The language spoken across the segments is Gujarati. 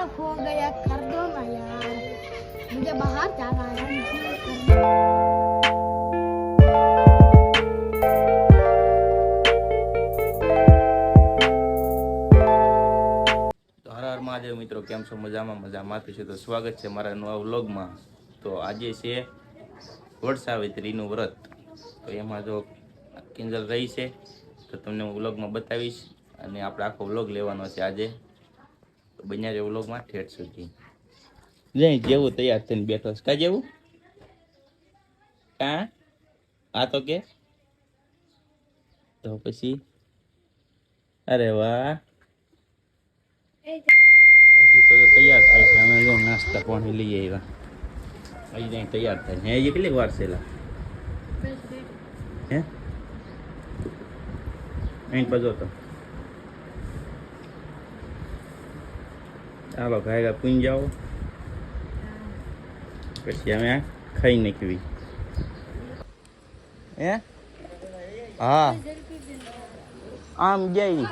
साफ हो गया कर दो ना यार मुझे बाहर जाना है હર હર મહાદેવ મિત્રો, કેમ છો? મજામાંથી છે. તો સ્વાગત છે મારા નવા વ્લોગમાં. તો આજે છે વડ સાવિત્રીનું વ્રત. તો એમાં જો કિંજલ રહી છે તો તમને હું વ્લોગમાં બતાવીશ, અને આપણે આખો વ્લોગ લેવાનો છે આજે. તો બન્યા રહ્યો વ્લોગમાં ઠેઠ સુધી. જેવું તૈયાર થઈને બેઠો છે. કા જેવું કા આ તો કે તો પછી અરે વાહ, હજી તો તૈયાર થાય છે. અમે જો નાસ્તા પાણી લઈ આવ્યા. હજી ત્યાં તૈયાર થાય છે. હજી કેટલી વાર છે એલા? હે અહીં પજો તો ચાલો ખાઈ પૂઈ જાઓ, પછી અમે ખાઈ નાખવી. હે હા આમ જઈ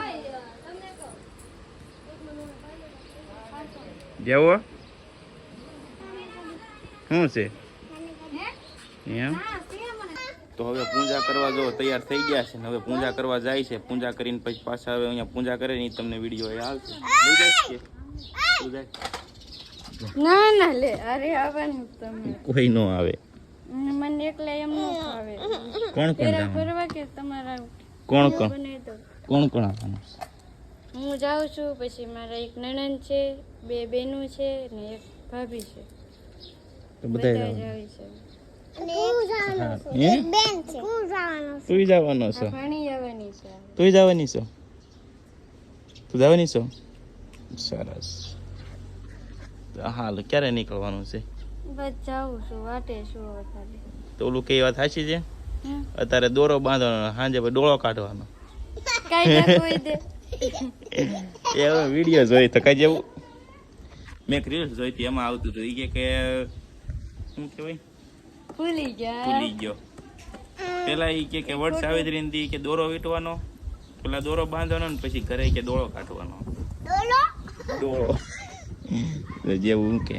જેવો શું છે એમ. તો હવે પૂજા કરવા જો તૈયાર થઈ ગયા છે ને હવે પૂજા કરવા જાય છે. પૂજા કરીને પછી પાછા હવે અહીંયા પૂજા કરે ને તમને વિડીયો આવશે. લઈ જાય છે ના ના લે અરે આવવાનું તમે કોઈ નો આવે. મને એકલા એમ ન આવે. કોણ કોણ ફરવા કે તમારા કોણ કોણ આવવાનું? હું જાઉં છું, પછી મારા એક નણંદ છે, બે બેનું છે ને એક ભાભી છે. તો બધા જાય છે. તું જવાનો છો? પાણી જવાની છે. તું જવાની છો? તું જવાની છો? સરસ. હાલ ક્યારે નીકળવાનું છે? બસ જાઉં છું, વાટે છું અત્યારે. તો ઓલું કઈ વાત સાચી છે? અત્યારે દોરો બાંધવાનો, સાંજે ડોળો કાઢવાનો. કોઈ દે એ હવે વિડીયો જોઈ તો કઈ જેવું મેં રીલ્સ જોઈ હતી, એમાં આવતું હતું. એ કે શું કહેવાય, ભૂલી ગયો. પેલા એ કે વડ સાવિત્રી કે દોરો વીટવાનો, પેલા દોરો બાંધવાનો ને પછી ઘરે કે ડોળો કાઢવાનો. ડોળો જેવું કે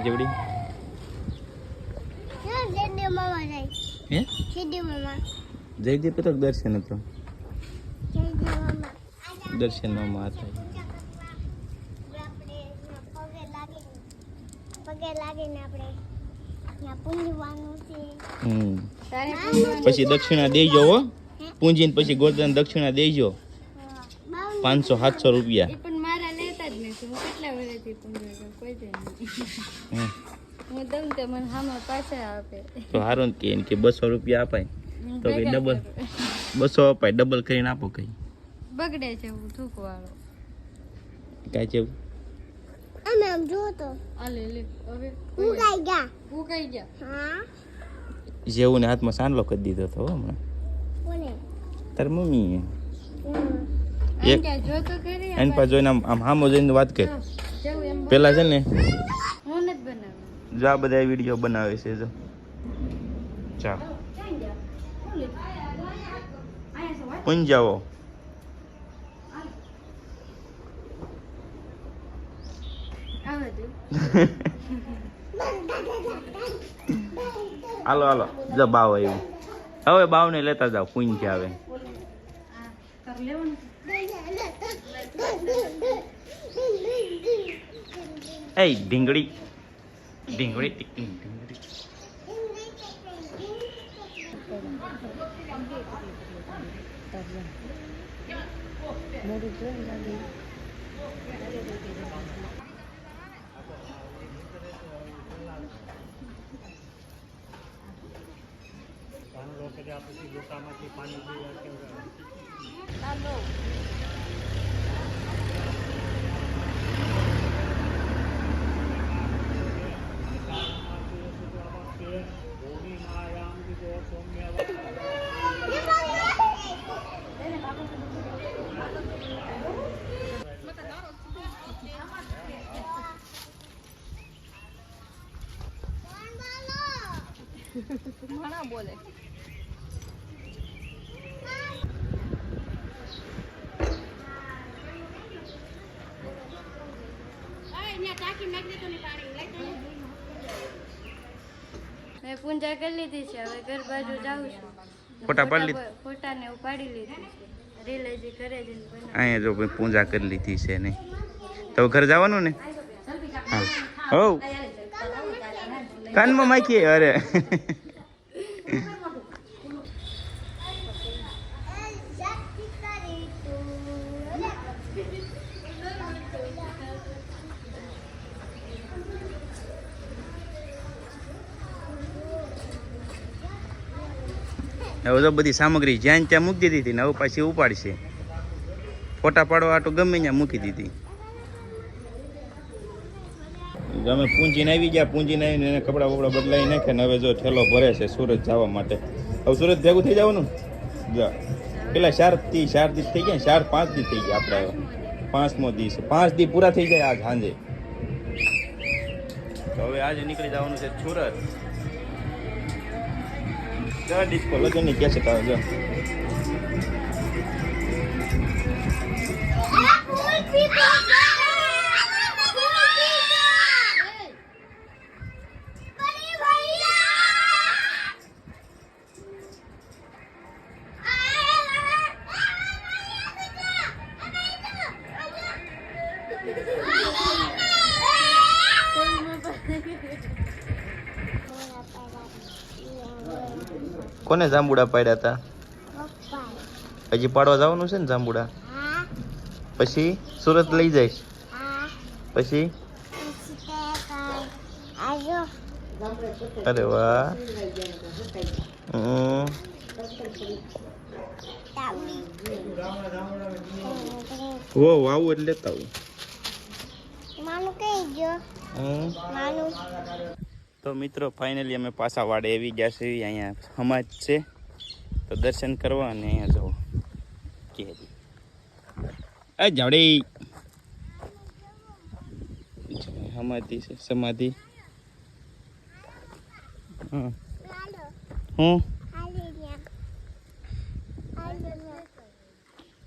જેવડી હે જયદેવ તો દર્શન હતો. દર્શન માં પછી દક્ષિણા દેજો હો. પૂંજીને પછી ગોરધન દક્ષિણા દેજો. 500-700 રૂપિયા. પણ મારા લેતા જ નથી. હું કેટલા વર્ષથી પૂંજું કોઈ દે નહીં. હું દઉં તો મને હામાં પાછા આપે. તો હારું કે 200 રૂપિયા અપાય તો કઈ ડબલ 200 અપાય, ડબલ કરીને આપો. કઈ બગડે છે હું થૂક વાળો કાઈ છે અમે આમ જો તો આલે લે હવે ઉકાઈ ગયા હા. જેવું ને હાથમાં સાંડલો કરી દીધો તો હમણાં. કોને? તાર મમ્મી. એક જો તો કરી એન પાસે જોઈને આમ હામો જોઈને વાત કર. પેલા છે ને હું નથી બનાવું. જો આ બધા વિડીયો બનાવે છે. જો ચા પૂંજાવો. હાલો હાલો જો બાવ આવ્યું. હવે બાવ ને લેતા જાવ, પૂંજ આવે. એ ઢીંગડી ઢીંગડી ઢીંગડી ઘણા બોલે. મેં પૂજા કરી લીધી છે, હવે ઘર બાજુ જાઉં છું. ફોટા પાડી લીધા? ફોટાને એવું પાડી લીધું છે. રીલ હજી ઘરે જઈને બનાવું. અહીંયા જો ભાઈ પૂજા કરી લીધી છે ને, તો ઘર જવાનું ને. હા હો કાનમાં માખીએ. અરે હવે તો બધી સામગ્રી જ્યાં ત્યાં મૂકી દીધી હતી ને હવે પાછી ઉપાડશે. ફોટા પાડવા આટું ગમે ત્યાં મૂકી દીધી. અમે પૂંજીને આવી ગયા, પૂંજીને આવીને એને કપડાં બપડા બદલાવી નાખે ને હવે જો ઠેલો ભરે છે સુરત જવા માટે. હવે સુરત ભેગું થઈ જવાનું જા. પેલા 4 દી થઈ ગયા, 4-5 દી થઈ ગયા. આપણે 5મો દી છે, 5 દી પૂરા થઈ જાય આજ સાંજે. તો હવે આજે નીકળી જવાનું છે સુરત. ડિસ્કો લગનની કે છે તારે જો. કોને જાંબુડા પાડ્યા હતા? હજી પાડવા જવાનું છે ને જાંબુડા? પછી સુરત લઈ જઈશ? પછી અરે વાહ. વો આવું એટલે લેતા આવું. તો મિત્રો ફાઇનલી અમે પાછા વાડે આવી ગયા છે. અહીંયા સમાજ છે તો દર્શન કરવા અને અહીંયા જવું કે જાવડે સમાધિ છે. સમાધિ હા હું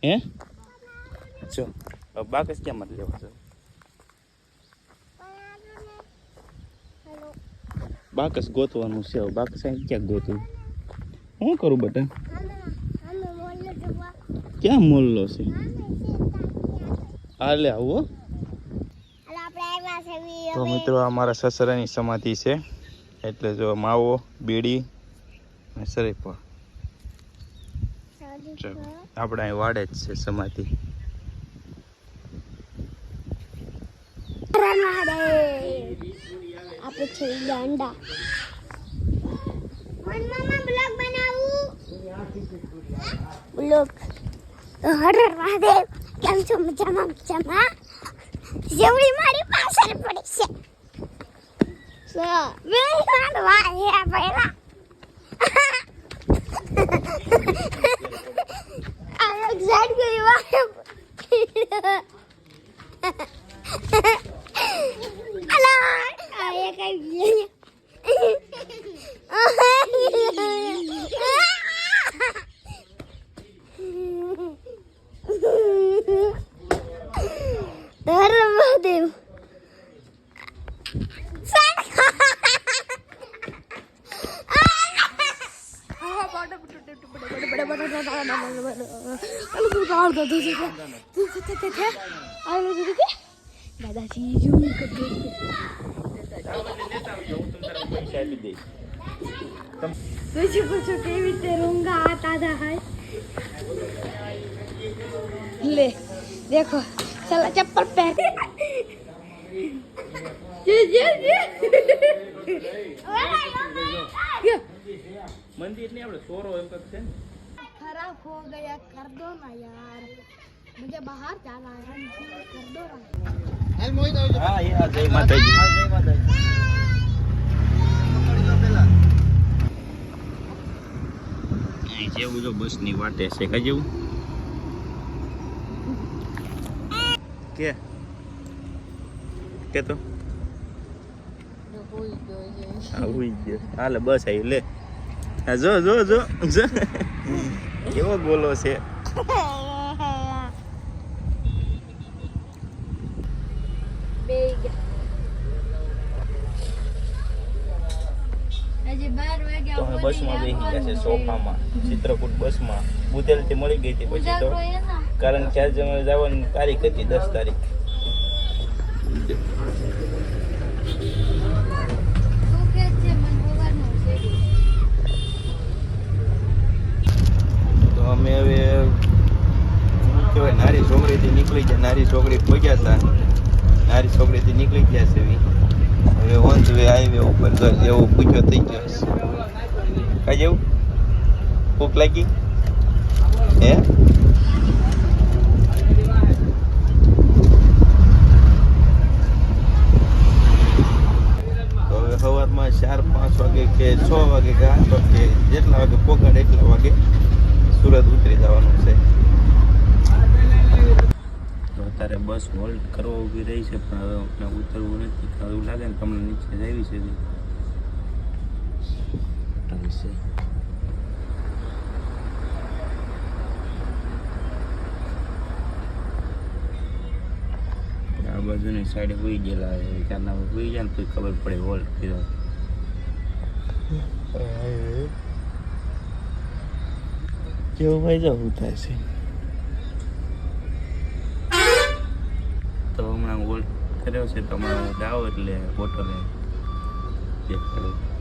હે જો બાકસ ક્યાં મત લેવા છો? બાકસ ગોતવાનું છે. બાકસ અહીં ક્યાં ગોતું? શું કરું બેટા? ક્યાં મોલ્લો છે? હાલે આવો. તો મિત્રો અમારા સસરાની સમાધિ છે, એટલે જો માવો બીડી અને શરીફળ આપણે અહીં વાડે જ છે સમાધિ. આપણે છે ગાંડા. બ્લોગ બનાવું. બ્લોગ હર મહાદેવ. કેમ છો? મજામાં મજામાં. જેવડી મારી પાછળ પડી છે. વેલ વાહ હે પહેલા. આ એક સાઈડ ગઈ વાહ. અલા આ એક આવી. ધર્મદેવ દાદાજી ઝૂમ કરી પૂછો કેવી રીતે રૂંગા आता था है. ले देखो चला चप्पल पहन. મંદિર ને આપણે સોરો એમ કક છે. खराब हो गया कर दो ना यार. मुझे बाहर जाना है. कर दो ना. હા યાર જય માતાજી. જય માતાજી. જેવું જો બસ ની વાટે છે કઈ જેવું કે તો હોઈ ગયો. હાલે બસ આવી લે. જો જો જો જો કેવો બોલો છે. બસમાં બેસી ગયા છે સોફામાં ચિત્રકૂટ બસમાં બુધેલથી મળી ગઈ હતી પછી તો કારણ કે આજે અમારે જવાની તારીખ હતી 10 તારીખ તો અમે હવે શું કહેવાય નારી છોકરીથી નીકળી ગયા નારી છોકરી પહોંચ્યા હતા નારી છોકરીથી નીકળી ગયા છે હવે ઓન ધ વે હાઈવે ઉપર ઘર જેવું પૂછ્યો થઈ ગયો કઈ જેવું ભૂખ લાગી હે તો હવે સવારમાં 4-5 વાગે કે 6 વાગે કે 8 વાગે જેટલા વાગે પોગાડે એટલા વાગે સુરત ઉતરી જવાનું છે તો અત્યારે બસ હોલ્ડ કરવા ઊભી રહી છે પણ હવે આપણે ઉતરવું નથી એવું લાગે ને તમને નીચે જ આવી છે આ બાજુની સાઈડે હોઈ ગયેલા ત્યારના હોઈ જાય ને તો ખબર પડે હોલ્ડ કર્યો કેવું ભાઈ જવું થાય છે તો હમણાં હોલ્ડ કર્યો છે તો હમણાં જાઓ એટલે બોટલ દેખાડું